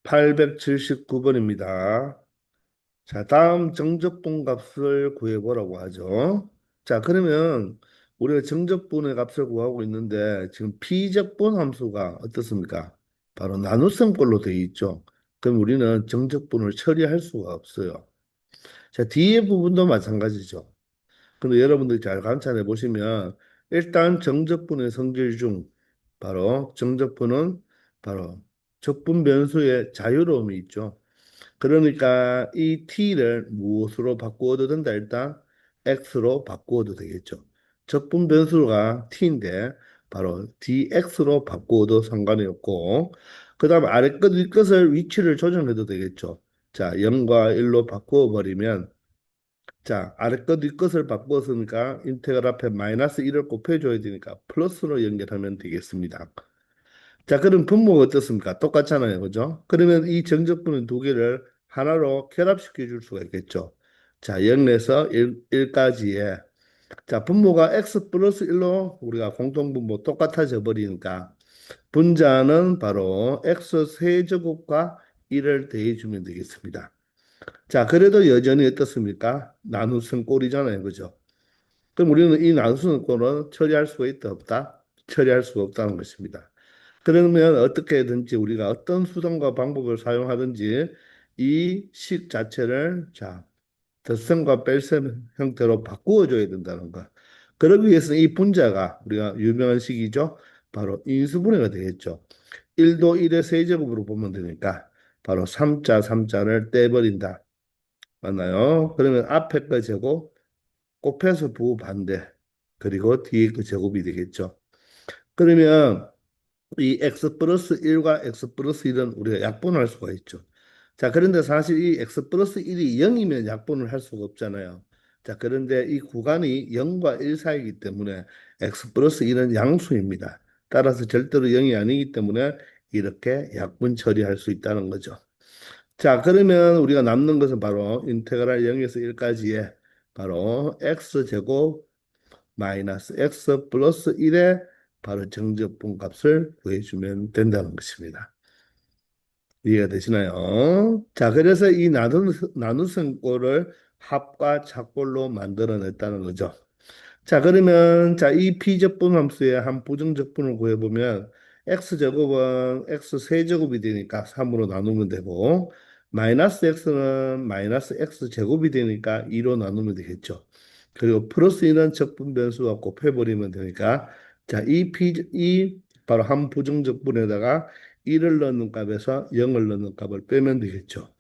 879번입니다. 자, 다음 정적분 값을 구해보라고 하죠. 자, 그러면 우리가 정적분의 값을 구하고 있는데 지금 피적분 함수가 어떻습니까? 바로 나눗셈꼴로 되어 있죠. 그럼 우리는 정적분을 처리할 수가 없어요. 자, 뒤에 부분도 마찬가지죠. 근데 여러분들이 잘 관찰해 보시면 일단 정적분의 성질 중 바로 정적분은 바로 적분 변수의 자유로움이 있죠. 그러니까 이 t를 무엇으로 바꾸어도 된다. 일단 x로 바꾸어도 되겠죠. 적분 변수가 t인데 바로 dx로 바꾸어도 상관이 없고 그 다음 아래 끝, 위 끝을 위치를 조정해도 되겠죠. 자, 0과 1로 바꾸어 버리면 자, 아래 것, 위 것을 바꾸었으니까 인테그랄 앞에 마이너스 1을 곱해줘야 되니까 플러스로 연결하면 되겠습니다. 자, 그럼 분모가 어떻습니까? 똑같잖아요. 그죠? 그러면 이 정적분의 두 개를 하나로 결합시켜 줄 수가 있겠죠. 자, 0에서 1까지의 자, 분모가 x 플러스 1로 우리가 공통분모 똑같아져 버리니까 분자는 바로 x 세제곱과 1을 더해주면 되겠습니다. 자, 그래도 여전히 어떻습니까? 나눗셈 꼴이잖아요. 그죠? 그럼 우리는 이 나눗셈 꼴은 처리할 수가 있다, 없다? 처리할 수가 없다는 것입니다. 그러면 어떻게든지 우리가 어떤 수단과 방법을 사용하든지 이 식 자체를 자, 덧셈과 뺄셈 형태로 바꾸어 줘야 된다는 거. 그러기 위해서는 이 분자가 우리가 유명한 식이죠. 바로 인수분해가 되겠죠. 1도 1의 세제곱으로 보면 되니까 바로 3자 3자를 떼버린다. 맞나요? 그러면 앞에 거 제곱 곱해서 부호 반대 그리고 뒤에 거 제곱이 되겠죠. 그러면 이 x 플러스 1과 x 플러스 1은 우리가 약분할 수가 있죠. 자, 그런데 사실 이 x 플러스 1이 0이면 약분을 할 수가 없잖아요. 자, 그런데 이 구간이 0과 1 사이이기 때문에 x 플러스 1은 양수입니다. 따라서 절대로 0이 아니기 때문에 이렇게 약분 처리할 수 있다는 거죠. 자, 그러면 우리가 남는 것은 바로 인테그랄 0에서 1까지의 바로 x제곱 마이너스 x 플러스 1의 바로 정적분 값을 구해주면 된다는 것입니다. 이해가 되시나요? 자, 그래서 이 나눗셈꼴을 합과 착꼴로 만들어냈다는 거죠. 자, 그러면 자, 이 피적분 함수의 한 부정적분을 구해보면 x제곱은 x 세제곱이 되니까 3으로 나누면 되고 마이너스 x는 마이너스 x제곱이 되니까 2로 나누면 되겠죠. 그리고 플러스 2는 적분 변수와 곱해버리면 되니까 자, 이 바로 한 부정적분에다가 1을 넣는 값에서 0을 넣는 값을 빼면 되겠죠.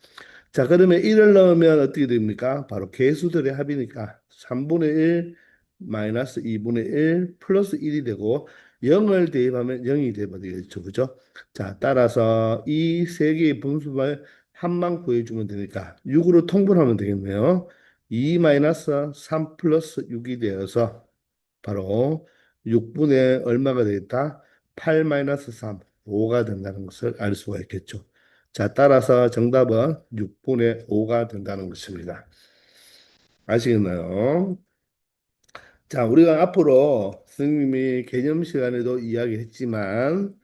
자, 그러면 1을 넣으면 어떻게 됩니까? 바로 개수들의 합이니까 3분의 1 마이너스 2분의 1 플러스 1이 되고 0을 대입하면 0이 되버리겠죠. 그죠? 자, 따라서 이 세 개의 분수만 합만 구해주면 되니까 6으로 통분하면 되겠네요. 2 마이너스 3 플러스 6이 되어서 바로 6분의 얼마가 되겠다? 8 마이너스 3, 5가 된다는 것을 알 수가 있겠죠. 자, 따라서 정답은 6분의 5가 된다는 것입니다. 아시겠나요? 자, 우리가 앞으로 선생님이 개념 시간에도 이야기했지만,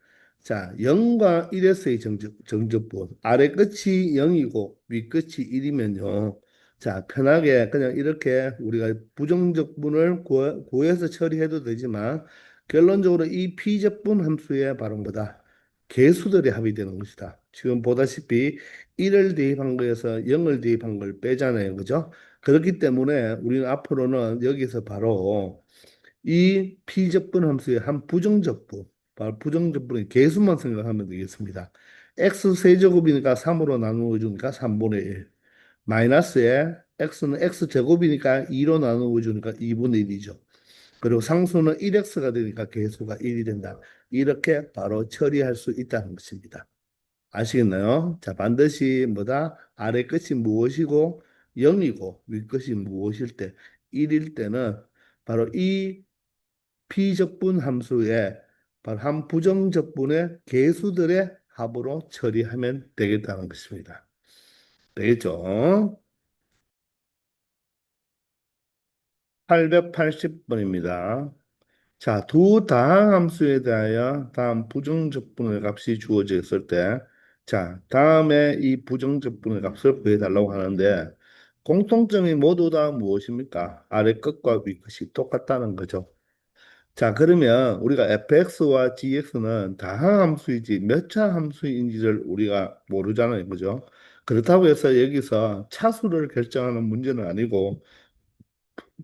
자, 0과 1에서의 정적분, 아래 끝이 0이고 위 끝이 1이면요. 자, 편하게 그냥 이렇게 우리가 부정적분을 구해서 처리해도 되지만, 결론적으로 이 피적분 함수의 바로 뭐다? 개수들의 합이 되는 것이다. 지금 보다시피 1을 대입한 거에서 0을 대입한 걸 빼잖아요. 그죠? 그렇기 때문에 우리는 앞으로는 여기서 바로 이 피적분 함수의 한 부정적분, 바로 부정적분의 개수만 생각하면 되겠습니다. x 세제곱이니까 3으로 나누어 주니까 3분의 1. 마이너스에 x는 x 제곱이니까 2로 나누어 주니까 2분의 1이죠. 그리고 상수는 1x가 되니까 개수가 1이 된다. 이렇게 바로 처리할 수 있다는 것입니다. 아시겠나요? 자, 반드시 뭐다? 아래 끝이 무엇이고 0이고 위 끝이 무엇일 때 1일 때는 바로 이 피적분 함수의 바로 한 부정적분의 개수들의 합으로 처리하면 되겠다는 것입니다. 되겠죠? 880번입니다. 자, 두 다항함수에 대하여 다음 부정적분의 값이 주어졌을 때 자, 다음에 이 부정적분의 값을 구해달라고 하는데 공통점이 모두 다 무엇입니까? 아래 끝과 위 끝이 똑같다는 거죠. 자, 그러면 우리가 fx와 gx는 다항함수이지 몇 차 함수인지를 우리가 모르잖아요. 그죠? 그렇다고 해서 여기서 차수를 결정하는 문제는 아니고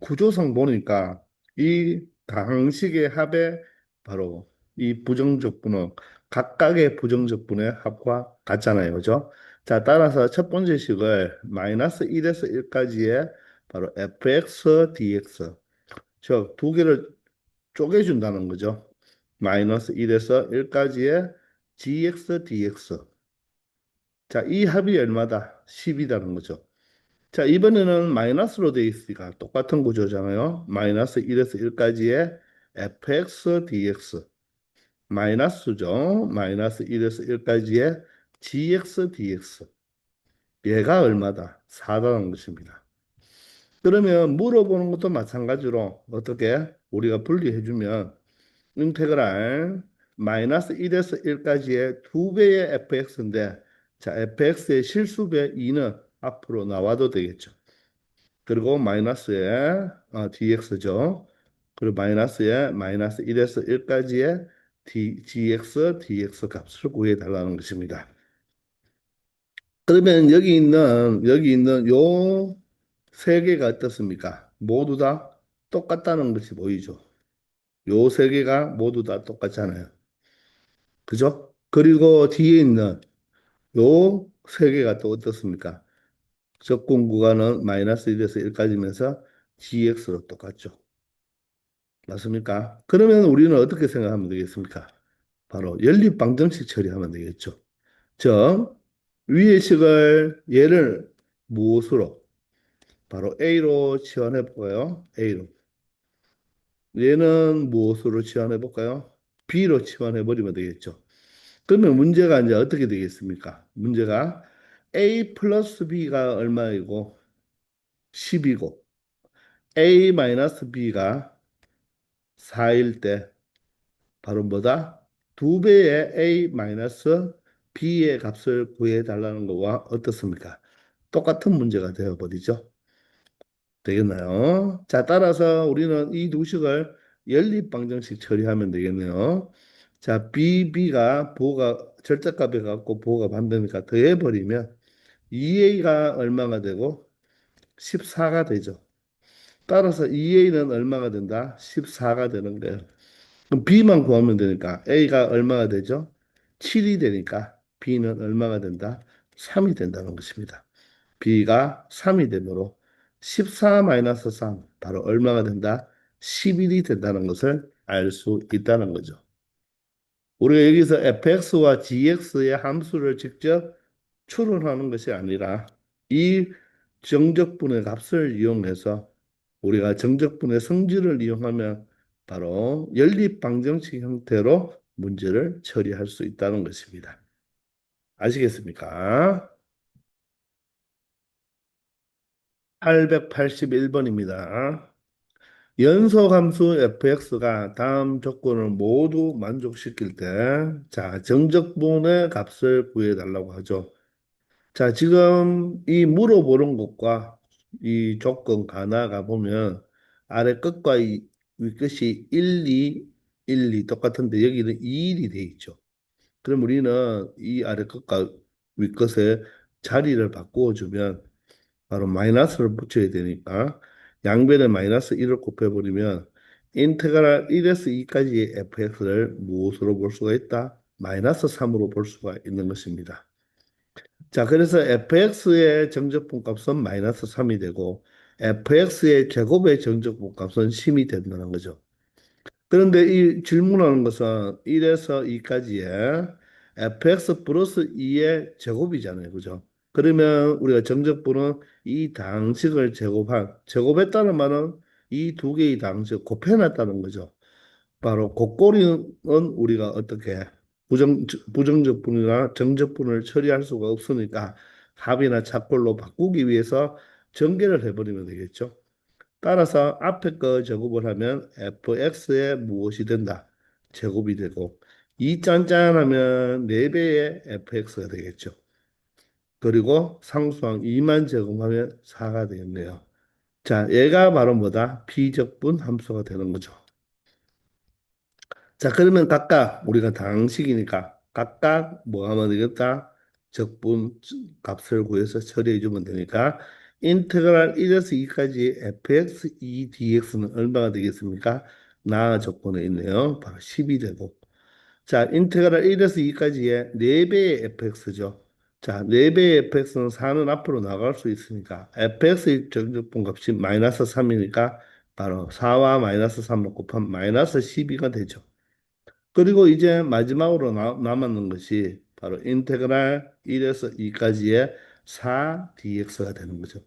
구조상 보니까 이 다항식의 합의 바로 이 부정적분은 각각의 부정적분의 합과 같잖아요. 그죠? 자, 따라서 첫 번째 식을 마이너스 1에서 1까지의 바로 fx dx 즉 두 개를 쪼개준다는 거죠. 마이너스 1에서 1까지의 gx dx. 자, 이 합이 얼마다? 10이라는 거죠. 자, 이번에는 마이너스로 되어 있으니까 똑같은 구조잖아요. 마이너스 1에서 1까지의 fx dx. 마이너스죠. 마이너스 1에서 1까지의 gx dx. 얘가 얼마다? 4다는 것입니다. 그러면 물어보는 것도 마찬가지로 어떻게 우리가 분리해주면 인테그랄 마이너스 1에서 1까지의 두 배의 fx인데 자, fx의 실수배 2는 앞으로 나와도 되겠죠. 그리고 마이너스에 dx죠. 그리고 마이너스에 마이너스 1에서 1까지의 gx, dx 값을 구해달라는 것입니다. 그러면 여기 있는 요 세 개가 어떻습니까? 모두 다 똑같다는 것이 보이죠. 요 세 개가 모두 다 똑같잖아요. 그죠? 그리고 뒤에 있는 요 세 개가 또 어떻습니까? 적분 구간은 마이너스 1에서 1까지면서 gx로 똑같죠. 맞습니까? 그러면 우리는 어떻게 생각하면 되겠습니까? 바로 연립방정식 처리하면 되겠죠. 즉, 위의 식을 얘를 무엇으로? 바로 A로 치환해 볼까요? A로. 얘는 무엇으로 치환해 볼까요? B로 치환해 버리면 되겠죠. 그러면 문제가 이제 어떻게 되겠습니까? 문제가 A 플러스 B가 얼마이고 10이고 A 마이너스 B가 4일 때 바로 뭐다? 두 배의 A 마이너스 B의 값을 구해 달라는 거와 어떻습니까? 똑같은 문제가 되어버리죠. 되겠나요? 자, 따라서 우리는 이 두 식을 연립방정식 처리하면 되겠네요. 자, BB가 부호가 절대값에 갖고 부호가 반대니까 더해버리면 2A가 얼마가 되고 14가 되죠. 따라서 2A는 얼마가 된다? 14가 되는 거예요. 그럼 B만 구하면 되니까 A가 얼마가 되죠? 7이 되니까 B는 얼마가 된다? 3이 된다는 것입니다. B가 3이 되므로 14-3 바로 얼마가 된다? 11이 된다는 것을 알 수 있다는 거죠. 우리가 여기서 fx와 gx의 함수를 직접 추론하는 것이 아니라 이 정적분의 값을 이용해서 우리가 정적분의 성질을 이용하면 바로 연립방정식 형태로 문제를 처리할 수 있다는 것입니다. 아시겠습니까? 881번입니다. 연소함수 fx가 다음 조건을 모두 만족시킬 때, 자, 정적분의 값을 구해달라고 하죠. 자, 지금 이 물어보는 것과 이 조건 가나가 보면 아래 끝과 이 윗끝이 1, 2, 1, 2 똑같은데 여기는 2, 1이 돼 있죠. 그럼 우리는 이 아래 끝과 윗끝에 자리를 바꾸어 주면 바로 마이너스를 붙여야 되니까 양변에 마이너스 1을 곱해버리면 인테그랄 1에서 2까지의 fx를 무엇으로 볼 수가 있다? 마이너스 3으로 볼 수가 있는 것입니다. 자, 그래서 fx의 정적분 값은 마이너스 3이 되고 fx의 제곱의 정적분 값은 10이 된다는 거죠. 그런데 이 질문하는 것은 1에서 2까지의 fx 플러스 2의 제곱이잖아요. 그죠? 그러면 우리가 정적분은 이 당식을 제곱했다는 말은 이 두 개의 당식 곱해놨다는 거죠. 바로 곱골이는 우리가 어떻게 부정적분이나 정적분을 처리할 수가 없으니까 합이나 착골로 바꾸기 위해서 전개를 해버리면 되겠죠. 따라서 앞에 거 제곱을 하면 fx의 무엇이 된다? 제곱이 되고 2 짠짠하면 4배의 fx가 되겠죠. 그리고 상수항 2만 제곱하면 4가 되겠네요. 자, 얘가 바로 뭐다? 비적분 함수가 되는 거죠. 자, 그러면 각각 우리가 당식이니까 각각 뭐 하면 되겠다? 적분 값을 구해서 처리해 주면 되니까 인테그랄 1에서 2까지 fx 2dx는 얼마가 되겠습니까? 나 적분에 있네요. 바로 10이 되고. 자, 인테그랄 1에서 2까지의 4배의 fx죠. 자, 4배의 fx는 4는 앞으로 나갈 수 있으니까 fx의 정적분 값이 마이너스 3이니까 바로 4와 마이너스 3을 곱하면 마이너스 12가 되죠. 그리고 이제 마지막으로 남았는 것이 바로 인테그랄 1에서 2까지의 4dx가 되는 거죠.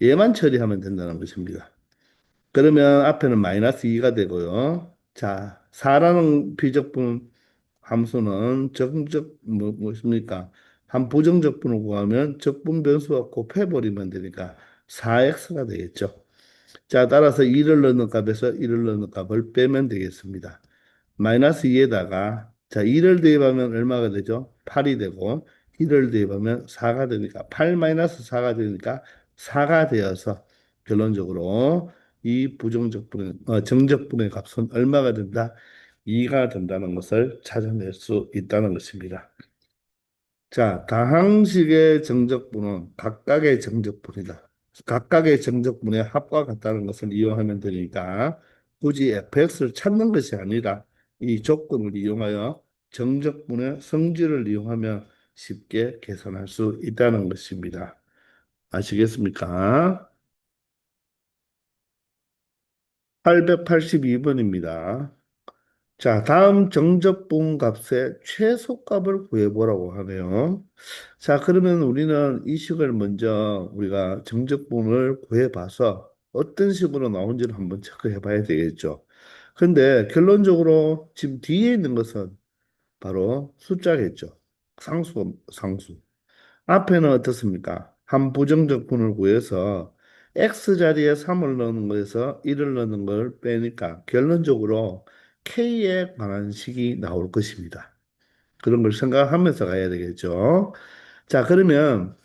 얘만 처리하면 된다는 것입니다. 그러면 앞에는 마이너스 2가 되고요. 자, 4라는 비적분 함수는 정적 무엇입니까? 한 부정적분을 구하면 적분 변수와 곱해버리면 되니까 4x가 되겠죠. 자, 따라서 2를 넣는 값에서 1을 넣는 값을 빼면 되겠습니다. 마이너스 2에다가 자 2를 대입하면 얼마가 되죠? 8이 되고 1을 대입하면 4가 되니까 8 마이너스 4가 되니까 4가 되어서 결론적으로 이 부정적분의 정적분의 값은 얼마가 된다? 2가 된다는 것을 찾아낼 수 있다는 것입니다. 자, 다항식의 정적분은 각각의 정적분이다. 각각의 정적분의 합과 같다는 것을 이용하면 되니까 굳이 fx를 찾는 것이 아니라 이 조건을 이용하여 정적분의 성질을 이용하면 쉽게 계산할 수 있다는 것입니다. 아시겠습니까? 882번입니다. 자, 다음 정적분 값의 최소값을 구해보라고 하네요. 자, 그러면 우리는 이 식을 먼저 우리가 정적분을 구해봐서 어떤 식으로 나온지를 한번 체크해 봐야 되겠죠. 근데 결론적으로 지금 뒤에 있는 것은 바로 숫자겠죠. 상수. 앞에는 어떻습니까? 한 부정적분을 구해서 x 자리에 3을 넣는 거에서 1을 넣는 걸 빼니까 결론적으로 k에 관한 식이 나올 것입니다. 그런 걸 생각하면서 가야 되겠죠. 자, 그러면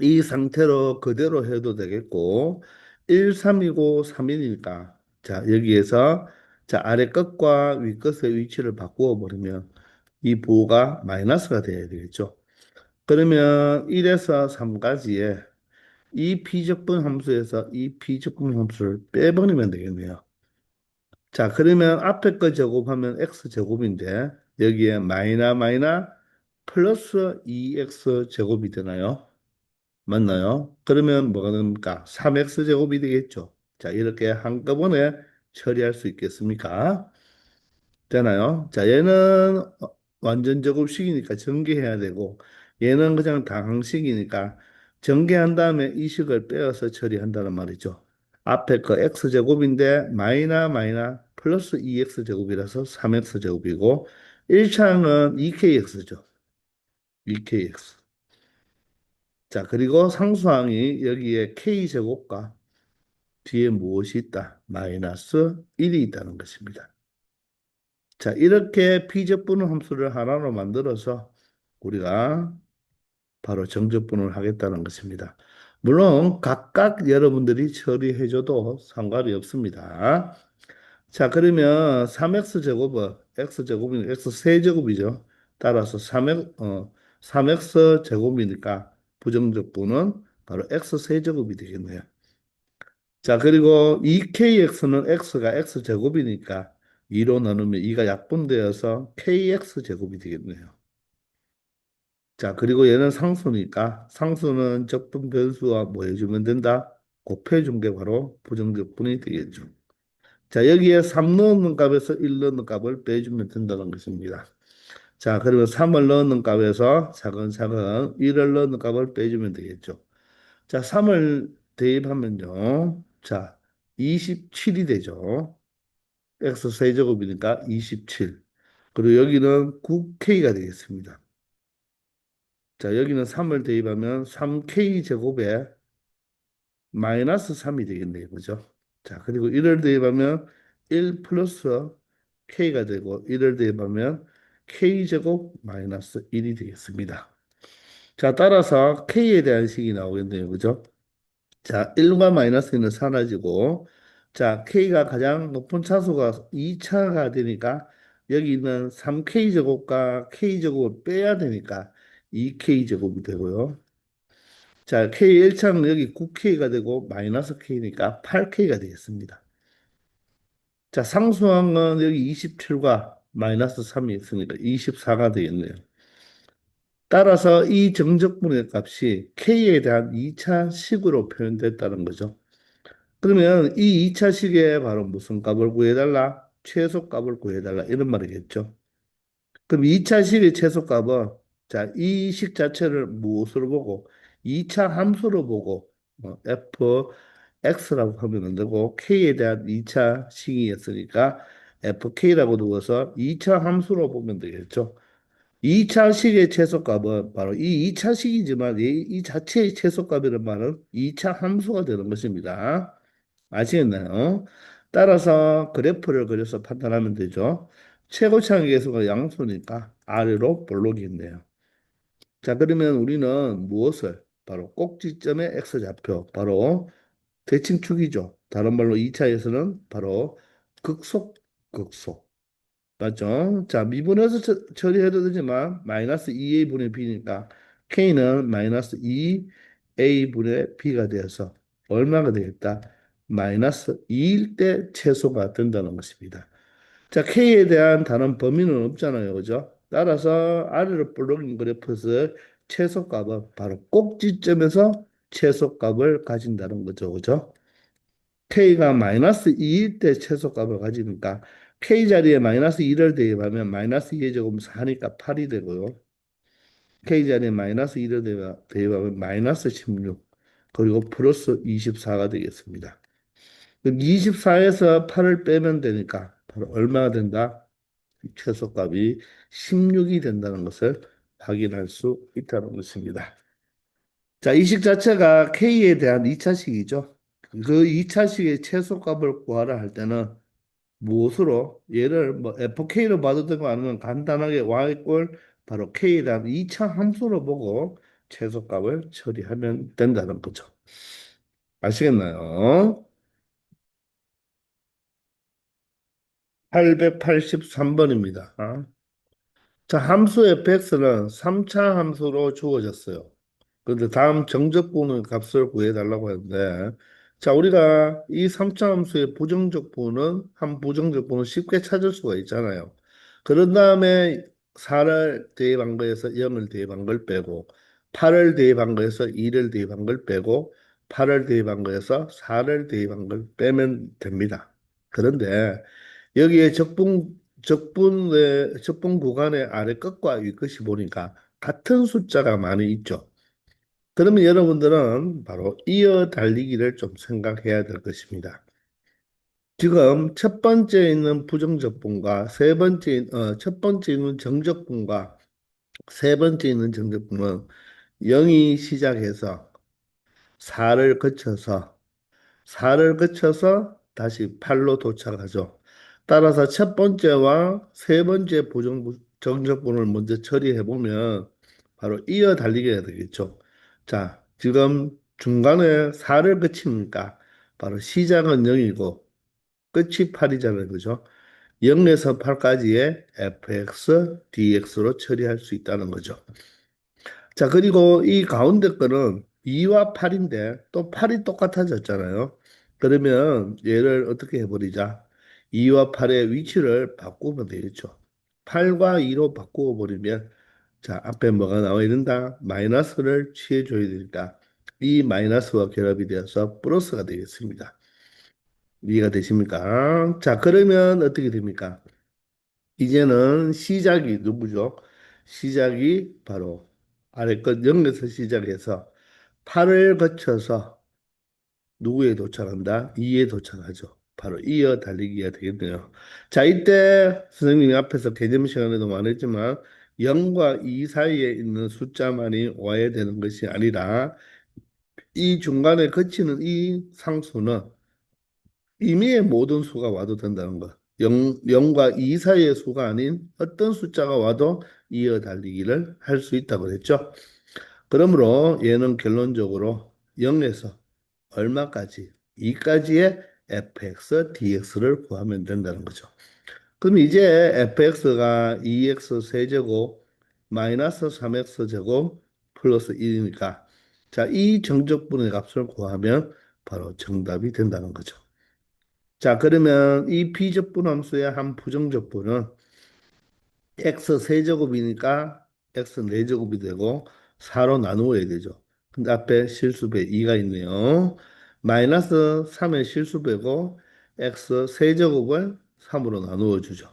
이 상태로 그대로 해도 되겠고 1, 3이고 3이니까 자, 여기에서 자, 아래 끝과 위 끝의 위치를 바꾸어 버리면 이 부호가 마이너스가 돼야 되겠죠. 그러면 1에서 3까지의 이 피적분 함수에서 이 피적분 함수를 빼버리면 되겠네요. 자, 그러면 앞에 거 제곱하면 x 제곱인데 여기에 마이너 플러스 2x 제곱이 되나요? 맞나요? 그러면 뭐가 됩니까? 3x 제곱이 되겠죠. 자, 이렇게 한꺼번에 처리할 수 있겠습니까? 되나요? 자, 얘는 완전 제곱식이니까 전개해야 되고, 얘는 그냥 다항식이니까 전개한 다음에 이 식을 빼어서 처리한다는 말이죠. 앞에 거 x제곱인데 마이너 플러스 2x제곱이라서 3x제곱이고 1차는 2kx죠. 2kx. 자, 그리고 상수항이 여기에 k제곱과 뒤에 무엇이 있다? 마이너스 1이 있다는 것입니다. 자, 이렇게 피적분의 함수를 하나로 만들어서 우리가 바로 정적분을 하겠다는 것입니다. 물론 각각 여러분들이 처리해줘도 상관이 없습니다. 자, 그러면 3x 제곱은 x 제곱이 x 세제곱이죠. 따라서 3x 제곱이니까 부정적분은 바로 x 세제곱이 되겠네요. 자, 그리고 2kx는 x가 x 제곱이니까 2로 나누면 2가 약분되어서 kx 제곱이 되겠네요. 자, 그리고 얘는 상수니까 상수는 적분 변수와 뭐 해주면 된다? 곱해준 게 바로 부정적분이 되겠죠. 자, 여기에 3 넣는 값에서 1 넣는 값을 빼주면 된다는 것입니다. 자, 그러면 3을 넣는 값에서 차근차근 1을 넣는 값을 빼주면 되겠죠. 자, 3을 대입하면요. 자, 27이 되죠. x 세제곱이니까 27. 그리고 여기는 9k가 되겠습니다. 자, 여기는 3을 대입하면 3k 제곱에 마이너스 3이 되겠네요. 그죠? 자, 그리고 1을 대입하면 1 플러스 k가 되고 1을 대입하면 K제곱 마이너스 1이 되겠습니다. 자, 따라서 K에 대한 식이 나오겠네요. 그죠? 자, 1과 마이너스 는 사라지고, 자, K가 가장 높은 차수가 2차가 되니까, 여기 있는 3K제곱과 K제곱을 빼야 되니까, 2K제곱이 되고요. 자, K1차는 여기 9K가 되고, 마이너스 K니까 8K가 되겠습니다. 자, 상수항은 여기 27과 마이너스 3이 있으니까 24가 되겠네요. 따라서 이 정적분의 값이 K에 대한 2차 식으로 표현됐다는 거죠. 그러면 이 2차 식에 바로 무슨 값을 구해달라? 최소값을 구해달라. 이런 말이겠죠. 그럼 2차 식의 최소값은 자, 이 식 자체를 무엇으로 보고 2차 함수로 보고 fx라고 하면 안 되고 k에 대한 2차 식이었으니까 fk라고 두어서 2차 함수로 보면 되겠죠. 2차 식의 최소값은 바로 이 2차 식이지만 이 자체의 최소값이라는 말은 2차 함수가 되는 것입니다. 아시겠나요? 따라서 그래프를 그려서 판단하면 되죠. 최고차의 계수가 양수니까 아래로 볼록이겠네요. 자, 그러면 우리는 무엇을? 바로 꼭지점의 x좌표, 바로 대칭축이죠. 다른 말로 2차에서는 바로 극속, 극속. 맞죠? 자, 미분해서 처리해도 되지만 마이너스 2a분의 b니까 k는 마이너스 2a분의 b가 되어서 얼마가 되겠다? 마이너스 2일 때 최소가 된다는 것입니다. 자, k에 대한 다른 범위는 없잖아요. 그죠? 따라서 아래로 볼록인 그래프에서 최소값은 바로 꼭지점에서 최소값을 가진다는 거죠. 그죠? k가 마이너스 2일 때 최소값을 가지니까 k 자리에 마이너스 2를 대입하면 마이너스 2의 제곱은 4니까 8이 되고요. k 자리에 마이너스 2를 대입하면 마이너스 16 그리고 플러스 24가 되겠습니다. 그럼 24에서 8을 빼면 되니까 바로 얼마가 된다? 최소값이 16이 된다는 것을 확인할 수 있다는 것입니다. 자, 이 식 자체가 k에 대한 2차식이죠. 그 2차식의 최소값을 구하라 할 때는 무엇으로 얘를 뭐 FK로 봐도 되고 아니면 간단하게 Y꼴 바로 K에 대한 2차 함수로 보고 최소값을 처리하면 된다는 거죠. 아시겠나요? 883번입니다. 자, 함수 fx는 3차 함수로 주어졌어요. 그런데 다음 정적분의 값을 구해달라고 하는데, 자, 우리가 이 3차 함수의 부정적분은, 한 부정적분은 쉽게 찾을 수가 있잖아요. 그런 다음에 4를 대입한 거에서 0을 대입한 걸 빼고, 8을 대입한 거에서 2를 대입한 걸 빼고, 8을 대입한 거에서 4를 대입한 걸 빼면 됩니다. 그런데 여기에 적분 구간의 아래 끝과 위 끝이 보니까 같은 숫자가 많이 있죠. 그러면 여러분들은 바로 이어 달리기를 좀 생각해야 될 것입니다. 지금 첫 번째 있는 부정적분과 첫 번째 있는 정적분과 세 번째 있는 정적분은 0이 시작해서 4를 거쳐서 4를 거쳐서 다시 8로 도착하죠. 따라서 첫 번째와 세 번째 정적분을 먼저 처리해 보면 바로 이어 달리게 되겠죠. 자, 지금 중간에 4를 거치니까 바로 시작은 0이고 끝이 8이잖아요. 그죠? 0에서 8까지의 fx, dx로 처리할 수 있다는 거죠. 자, 그리고 이 가운데 거는 2와 8인데 또 8이 똑같아졌잖아요. 그러면 얘를 어떻게 해버리자? 2와 8의 위치를 바꾸면 되겠죠. 8과 2로 바꾸어 버리면 자, 앞에 뭐가 나와야 된다? 마이너스를 취해줘야 되니까 이 마이너스와 결합이 되어서 플러스가 되겠습니다. 이해가 되십니까? 자, 그러면 어떻게 됩니까? 이제는 시작이 누구죠? 시작이 바로 아래 것 0에서 시작해서 8을 거쳐서 누구에 도착한다? 2에 도착하죠. 바로 이어 달리기가 되겠네요. 자, 이때 선생님이 앞에서 개념 시간에도 말했지만 0과 2 사이에 있는 숫자만이 와야 되는 것이 아니라 이 중간에 거치는 이 상수는 임의의 모든 수가 와도 된다는 거. 0과 2 사이의 수가 아닌 어떤 숫자가 와도 이어 달리기를 할 수 있다고 그랬죠. 그러므로 얘는 결론적으로 0에서 얼마까지? 2까지의 fx, dx를 구하면 된다는 거죠. 그럼 이제 fx가 2x 세제곱 마이너스 3x 제곱 플러스 1이니까 자, 이 정적분의 값을 구하면 바로 정답이 된다는 거죠. 자, 그러면 이 비적분 함수의 한 부정적분은 x 세제곱이니까 x 4제곱이 되고 4로 나누어야 되죠. 근데 앞에 실수배 2가 있네요. 마이너스 3의 실수배고 x 세제곱을 3으로 나누어 주죠.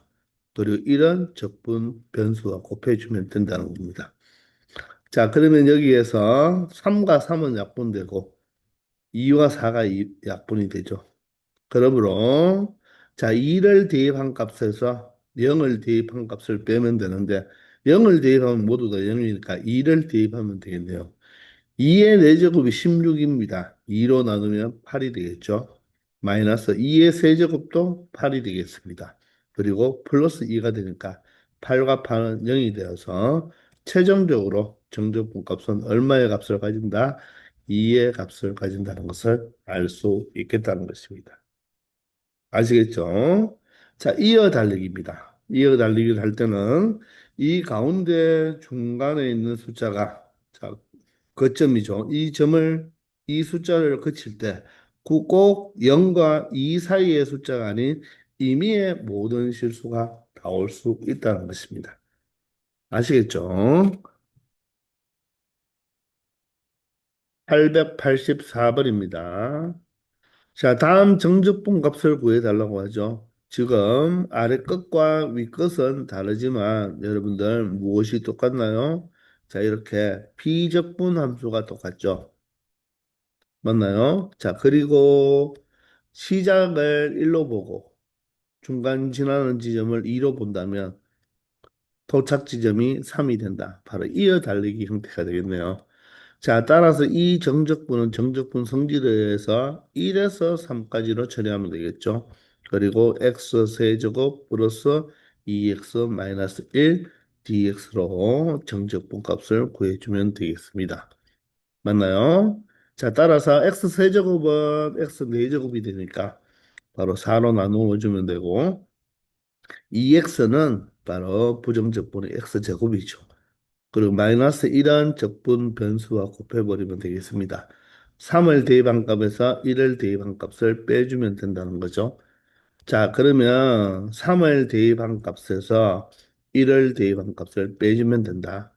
그리고 이런 적분 변수와 곱해주면 된다는 겁니다. 자, 그러면 여기에서 3과 3은 약분되고 2와 4가 약분이 되죠. 그러므로 자 2를 대입한 값에서 0을 대입한 값을 빼면 되는데 0을 대입하면 모두 다 0이니까 2를 대입하면 되겠네요. 2의 4제곱이 16입니다. 2로 나누면 8이 되겠죠. 마이너스 2의 세제곱도 8이 되겠습니다. 그리고 플러스 2가 되니까 8과 8은 0이 되어서 최종적으로 정적분 값은 얼마의 값을 가진다? 2의 값을 가진다는 것을 알 수 있겠다는 것입니다. 아시겠죠? 자, 이어 달리기입니다. 이어 달리기를 할 때는 이 가운데 중간에 있는 숫자가 자, 거점이죠. 이 숫자를 거칠 때 꼭 0과 2 사이의 숫자가 아닌 임의의 모든 실수가 나올 수 있다는 것입니다. 아시겠죠? 884번입니다. 자, 다음 정적분 값을 구해달라고 하죠. 지금 아래 끝과 위 끝은 다르지만 여러분들 무엇이 똑같나요? 자, 이렇게 비적분 함수가 똑같죠. 맞나요? 자, 그리고 시작을 1로 보고 중간 지나는 지점을 2로 본다면 도착 지점이 3이 된다. 바로 이어 달리기 형태가 되겠네요. 자, 따라서 이 정적분은 정적분 성질에 의해서 1에서 3까지로 처리하면 되겠죠. 그리고 x 세제곱 플러스 2x 마이너스 1 dx로 정적분 값을 구해주면 되겠습니다. 맞나요? 자, 따라서 x 세제곱은 x 4제곱이 되니까 바로 4로 나누어 주면 되고 2x는 바로 부정적분의 x제곱이죠. 그리고 마이너스 1은 적분 변수와 곱해버리면 되겠습니다. 3을 대입한 값에서 1을 대입한 값을 빼주면 된다는 거죠. 자, 그러면 3을 대입한 값에서 1을 대입한 값을 빼주면 된다.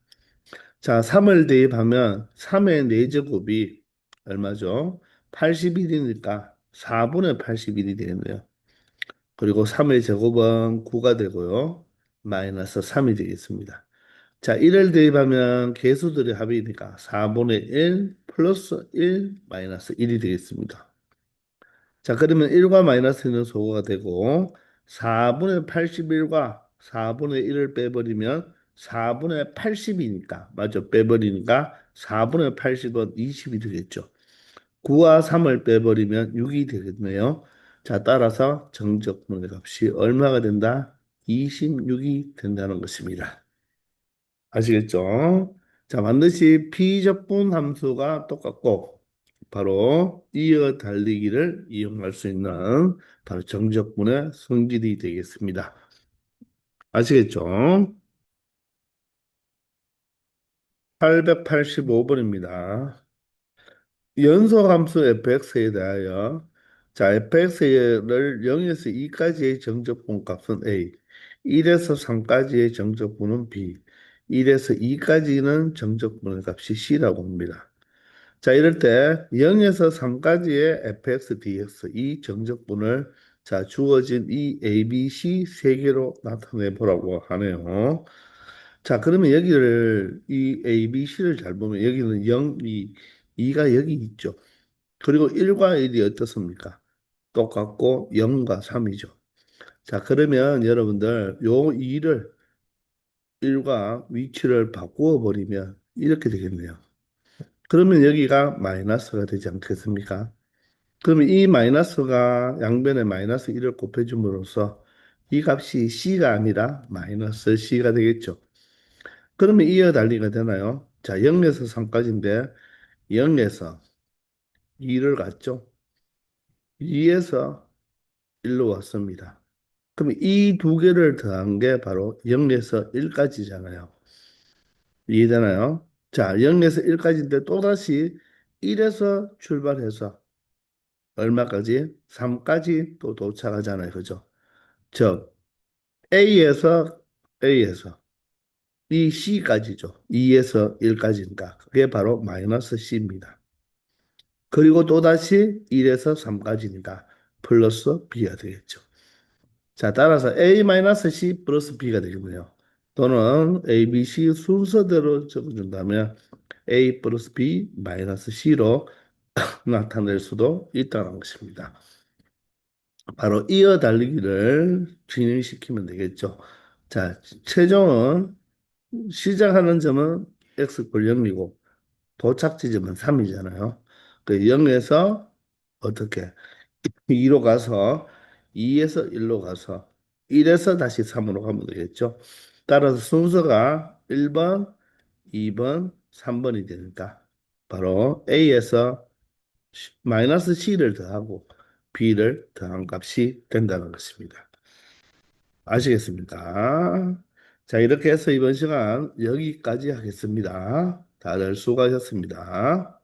자, 3을 대입하면 3의 4제곱이 얼마죠? 81이니까 4분의 81이 되겠네요. 그리고 3의 제곱은 9가 되고요. 마이너스 3이 되겠습니다. 자, 1을 대입하면 개수들의 합이니까 4분의 1 플러스 1 마이너스 1이 되겠습니다. 자, 그러면 1과 마이너스 1은 소거가 되고 4분의 81과 4분의 1을 빼버리면 4분의 80이니까 맞죠? 빼버리니까 4분의 80은 20이 되겠죠. 9와 3을 빼버리면 6이 되겠네요. 자, 따라서 정적분의 값이 얼마가 된다? 26이 된다는 것입니다. 아시겠죠? 자, 반드시 피적분 함수가 똑같고 바로 이어 달리기를 이용할 수 있는 바로 정적분의 성질이 되겠습니다. 아시겠죠? 885번입니다. 연소함수 fx에 대하여 자 fx를 0에서 2까지의 정적분 값은 a, 1에서 3까지의 정적분은 b, 1에서 2까지는 정적분의 값이 c라고 합니다. 자, 이럴 때 0에서 3까지의 fx, dx 이 정적분을 자 주어진 이 a, b, c 세 개로 나타내 보라고 하네요. 자, 그러면 여기를 이 a, b, c를 잘 보면 여기는 0, 2, 2가 여기 있죠. 그리고 1과 1이 어떻습니까? 똑같고 0과 3이죠. 자, 그러면 여러분들 요 2를 1과 위치를 바꾸어 버리면 이렇게 되겠네요. 그러면 여기가 마이너스가 되지 않겠습니까? 그러면 이 마이너스가 양변에 마이너스 1을 곱해줌으로써 이 값이 C가 아니라 마이너스 C가 되겠죠. 그러면 이어 달리가 되나요? 자, 0에서 3까지인데 0에서 2를 갔죠. 2에서 1로 왔습니다. 그럼 이 두 개를 더한 게 바로 0에서 1까지잖아요. 이해되나요? 자, 0에서 1까지인데 또다시 1에서 출발해서 얼마까지? 3까지 또 도착하잖아요. 그죠? 즉, A에서 이 C까지죠. 2에서 1까지니까. 그게 바로 마이너스 C입니다. 그리고 또다시 1에서 3까지니까 플러스 B가 되겠죠. 자, 따라서 A-C 플러스 B가 되겠네요. 또는 A, B, C 순서대로 적어준다면 A 플러스 B 마이너스 C로 나타낼 수도 있다는 것입니다. 바로 이어 달리기를 진행시키면 되겠죠. 자, 최종은 시작하는 점은 x 꼴 0이고 도착 지점은 3이잖아요. 그 0에서 어떻게 2로 가서 2에서 1로 가서 1에서 다시 3으로 가면 되겠죠. 따라서 순서가 1번, 2번, 3번이 되니까 바로 A에서 마이너스 C를 더하고 B를 더한 값이 된다는 것입니다. 아시겠습니까? 자, 이렇게 해서 이번 시간 여기까지 하겠습니다. 다들 수고하셨습니다.